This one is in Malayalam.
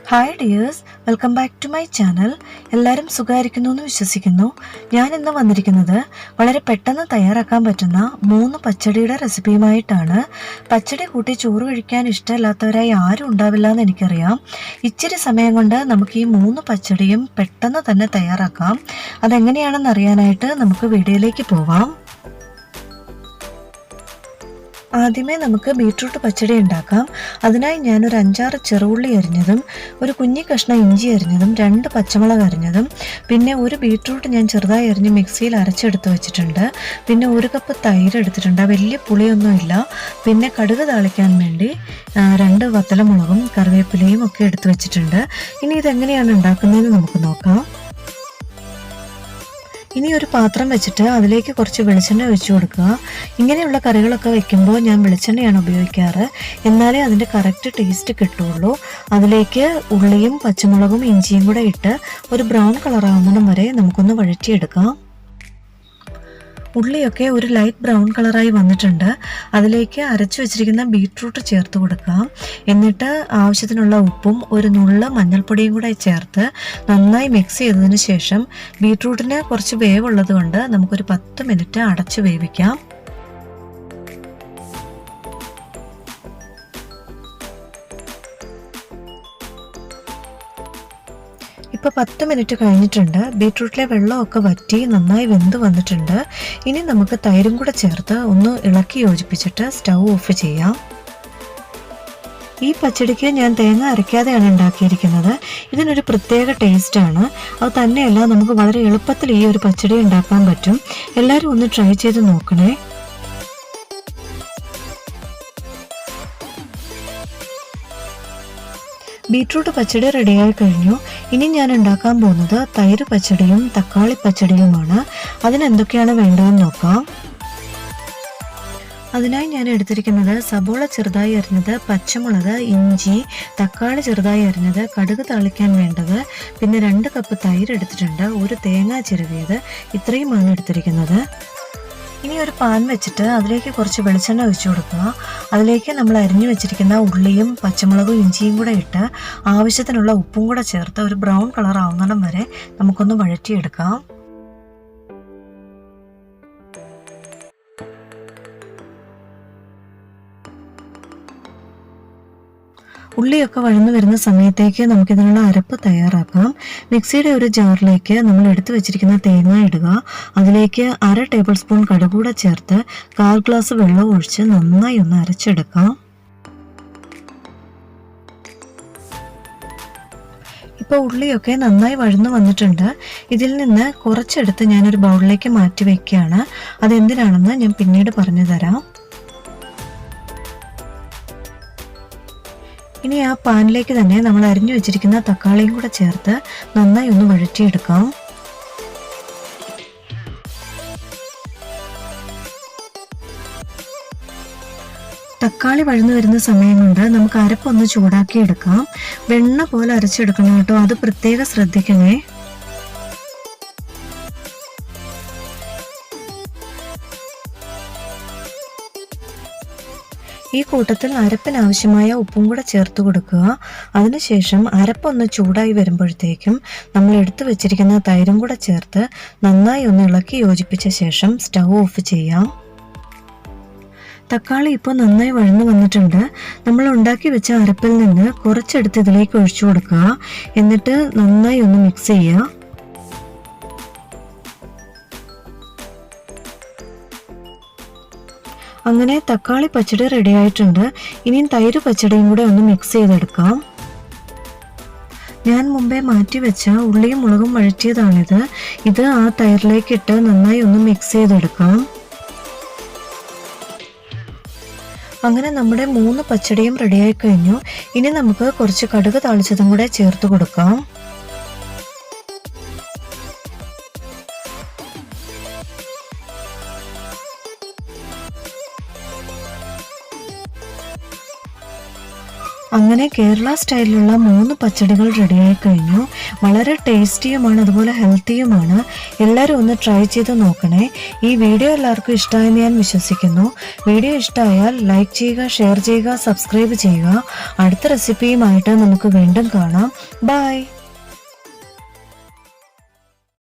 Hi dears, welcome back to my channel. എല്ലാവരും സുഖമായിരിക്കുന്നു എന്ന് വിശ്വസിക്കുന്നു. ഞാൻ ഇന്ന് വന്നിരിക്കുന്നത് വളരെ പെട്ടെന്ന് തയ്യാറാക്കാൻ പറ്റുന്ന 3 പച്ചടിയുടെ റെസിപ്പിയുമായിട്ടാണ്. പച്ചടി കൂട്ടി ചോറ് കഴിക്കാൻ ഇഷ്ടമില്ലാത്തവരായി ആരും ഉണ്ടാവില്ല എന്ന് എനിക്കറിയാം. ഇച്ചിരി സമയം കൊണ്ട് നമുക്ക് ഈ 3 പച്ചടിയും പെട്ടെന്ന് തന്നെ തയ്യാറാക്കാം. അതെങ്ങനെയാണെന്ന് അറിയാനായിട്ട് നമുക്ക് വീഡിയോയിലേക്ക് പോവാം. ആദ്യമേ നമുക്ക് ബീട്രൂട്ട് പച്ചടി ഉണ്ടാക്കാം. അതിനായി ഞാനൊരു 5-6 ചെറുള്ളി അരിഞ്ഞതും ഒരു കുഞ്ഞി കഷ്ണം ഇഞ്ചി അരിഞ്ഞതും 2 പച്ചമുളക് അരിഞ്ഞതും പിന്നെ ഒരു ബീട്രൂട്ട് ഞാൻ ചെറുതായി അരിഞ്ഞ് മിക്സിയിൽ അരച്ചെടുത്ത് വെച്ചിട്ടുണ്ട്. പിന്നെ 1 കപ്പ് തൈര് എടുത്തിട്ടുണ്ട്. വലിയ പുളിയൊന്നുമില്ല. പിന്നെ കടുക് താളിക്കാൻ വേണ്ടി 2 വത്തലമുളകും കറിവേപ്പിലയും ഒക്കെ എടുത്ത് വെച്ചിട്ടുണ്ട്. ഇനി ഇതെങ്ങനെയാണ് ഉണ്ടാക്കുന്നതെന്ന് നമുക്ക് നോക്കാം. ഇനി ഒരു പാത്രം വെച്ചിട്ട് അതിലേക്ക് കുറച്ച് വെളിച്ചെണ്ണ ഒഴിച്ചു കൊടുക്കുക. ഇങ്ങനെയുള്ള കറികളൊക്കെ വെക്കുമ്പോൾ ഞാൻ വെളിച്ചെണ്ണയാണ് ഉപയോഗിക്കാറ്. എന്നാലേ അതിൻ്റെ കറക്റ്റ് ടേസ്റ്റ് കിട്ടുള്ളൂ. അതിലേക്ക് ഉള്ളിയും പച്ചമുളകും ഇഞ്ചിയും കൂടെ ഇട്ട് ഒരു ബ്രൗൺ കളറാവുന്നിടം വരെ നമുക്കൊന്ന് വഴറ്റിയെടുക്കാം. ഉള്ളിയൊക്കെ ഒരു ലൈറ്റ് ബ്രൗൺ കളറായി വന്നിട്ടുണ്ട്. അതിലേക്ക് അരച്ചു വെച്ചിരിക്കുന്ന ബീട്രൂട്ട് ചേർത്ത് കൊടുക്കാം. എന്നിട്ട് ആവശ്യത്തിനുള്ള ഉപ്പും ഒരു നുള്ള് മഞ്ഞൾപ്പൊടിയും കൂടെ ചേർത്ത് നന്നായി മിക്സ് ചെയ്തതിന് ശേഷം ബീട്രൂട്ടിന് കുറച്ച് വേവുള്ളത് കൊണ്ട് നമുക്കൊരു 10 മിനിറ്റ് അടച്ച് വേവിക്കാം. ഇപ്പോൾ 10 മിനിറ്റ് കഴിഞ്ഞിട്ടുണ്ട്. ബീട്രൂട്ടിലെ വെള്ളമൊക്കെ വറ്റി നന്നായി വെന്ത് വന്നിട്ടുണ്ട്. ഇനി നമുക്ക് തൈരും കൂടെ ചേർത്ത് ഒന്ന് ഇളക്കി യോജിപ്പിച്ചിട്ട് സ്റ്റൗ ഓഫ് ചെയ്യാം. ഈ പച്ചടിക്ക് ഞാൻ തേങ്ങ അരയ്ക്കാതെയാണ് ഉണ്ടാക്കിയിരിക്കുന്നത്. ഇതിനൊരു പ്രത്യേക ടേസ്റ്റാണ്. അത് തന്നെയല്ല, നമുക്ക് വളരെ എളുപ്പത്തിൽ ഈ ഒരു പച്ചടി ഉണ്ടാക്കാൻ പറ്റും. എല്ലാവരും ഒന്ന് ട്രൈ ചെയ്ത് നോക്കണേ. ബീട്രൂട്ട് പച്ചടി റെഡിയായി കഴിഞ്ഞു. ഇനി ഞാൻ ഉണ്ടാക്കാൻ പോകുന്നത് തൈര് പച്ചടിയും തക്കാളി പച്ചടിയുമാണ്. അതിനെന്തൊക്കെയാണ് വേണ്ടതെന്ന് നോക്കാം. അതിനായി ഞാൻ എടുത്തിരിക്കുന്നത് സബോള ചെറുതായി അരിഞ്ഞത്, പച്ചമുളക്, ഇഞ്ചി, തക്കാളി ചെറുതായി അരിഞ്ഞത്, കടുക് താളിക്കാൻ വേണ്ടത്, പിന്നെ 2 കപ്പ് തൈര് എടുത്തിട്ടുണ്ട്, ഒരു തേങ്ങ ചിരവിയത്. ഇത്രയുമാണ് എടുത്തിരിക്കുന്നത്. ഇനി ഒരു പാൻ വെച്ചിട്ട് അതിലേക്ക് കുറച്ച് വെളിച്ചെണ്ണ ഒഴിച്ചു കൊടുക്കുക. അതിലേക്ക് നമ്മൾ അരിഞ്ഞു വെച്ചിരിക്കുന്ന ഉള്ളിയും പച്ചമുളകും ഇഞ്ചിയും കൂടെ ഇട്ട് ആവശ്യത്തിനുള്ള ഉപ്പും കൂടെ ചേർത്ത് ഒരു ബ്രൗൺ കളർ ആവുന്നിടം വരെ നമുക്കൊന്ന് വഴറ്റിയെടുക്കാം. ഉള്ളിയൊക്കെ വഴന്നു വരുന്ന സമയത്തേക്ക് നമുക്കിതിനുള്ള അരപ്പ് തയ്യാറാക്കാം. മിക്സിയുടെ ഒരു ജാറിലേക്ക് നമ്മൾ എടുത്തു വെച്ചിരിക്കുന്ന തേങ്ങ ഇടുക. അതിലേക്ക് 1/2 ടേബിൾ സ്പൂൺ കടുക് കൂടെ ചേർത്ത് 1/4 ഗ്ലാസ് വെള്ളം ഒഴിച്ച് നന്നായി ഒന്ന് അരച്ചെടുക്കാം. ഇപ്പോൾ ഉള്ളിയൊക്കെ നന്നായി വഴന്നു വന്നിട്ടുണ്ട്. ഇതിൽ നിന്ന് കുറച്ചെടുത്ത് ഞാനൊരു ബൗളിലേക്ക് മാറ്റി വയ്ക്കുകയാണ്. അതെന്തിനാണെന്ന് ഞാൻ പിന്നീട് പറഞ്ഞു തരാം. ഇനി ആ പാനിലേക്ക് തന്നെ നമ്മൾ അരിഞ്ഞു വെച്ചിരിക്കുന്ന തക്കാളിയും കൂടെ ചേർത്ത് നന്നായി ഒന്ന് വഴറ്റിയെടുക്കാം. തക്കാളി വഴന്നു വരുന്ന സമയം കൊണ്ട് നമുക്ക് അരപ്പൊന്ന് ചൂടാക്കി എടുക്കാം. വെണ്ണ പോലെ അരച്ചെടുക്കണം കേട്ടോ, അത് പ്രത്യേകം ശ്രദ്ധിക്കണേ. ഈ കൂട്ടത്തിൽ അരപ്പിനാവശ്യമായ ഉപ്പും കൂടെ ചേർത്ത് കൊടുക്കുക. അതിനുശേഷം അരപ്പൊന്ന് ചൂടായി വരുമ്പോഴത്തേക്കും നമ്മൾ എടുത്തു വെച്ചിരിക്കുന്ന തൈരും കൂടെ ചേർത്ത് നന്നായി ഒന്ന് ഇളക്കി യോജിപ്പിച്ച ശേഷം സ്റ്റൗ ഓഫ് ചെയ്യാം. തക്കാളി ഇപ്പോൾ നന്നായി വഴന്നു വന്നിട്ടുണ്ട്. നമ്മൾ ഉണ്ടാക്കി വെച്ച അരപ്പിൽ നിന്ന് കുറച്ചെടുത്ത് ഇതിലേക്ക് ഒഴിച്ചു കൊടുക്കുക. എന്നിട്ട് നന്നായി ഒന്ന് മിക്സ് ചെയ്യുക. അങ്ങനെ തക്കാളി പച്ചടി റെഡി ആയിട്ടുണ്ട്. ഇനിയും തൈര് പച്ചടിയും കൂടെ ഒന്ന് മിക്സ് ചെയ്തെടുക്കാം. ഞാൻ മുമ്പേ മാറ്റി വെച്ച ഉള്ളിയും മുളകും വഴറ്റിയതാണിത്. ഇത് ആ തൈരിലേക്ക് ഇട്ട് നന്നായി ഒന്ന് മിക്സ് ചെയ്തെടുക്കാം. അങ്ങനെ നമ്മുടെ 3 പച്ചടിയും റെഡിയായി കഴിഞ്ഞു. ഇനി നമുക്ക് കുറച്ച് കടുക് താളിച്ചതും കൂടെ ചേർത്ത് കൊടുക്കാം. അങ്ങനെ കേരള സ്റ്റൈലിലുള്ള 3 പച്ചടികൾ റെഡിയായി കഴിഞ്ഞു. വളരെ ടേസ്റ്റിയുമാണ്, അതുപോലെ ഹെൽത്തിയുമാണ്. എല്ലാവരും ഒന്ന് ട്രൈ ചെയ്ത് നോക്കണേ. ഈ വീഡിയോ എല്ലാവർക്കും ഇഷ്ടമായെന്ന് ഞാൻ വിശ്വസിക്കുന്നു. വീഡിയോ ഇഷ്ടമായാൽ ലൈക്ക് ചെയ്യുക, ഷെയർ ചെയ്യുക, സബ്സ്ക്രൈബ് ചെയ്യുക. അടുത്ത റെസിപ്പിയുമായിട്ട് നമുക്ക് വീണ്ടും കാണാം. ബൈ.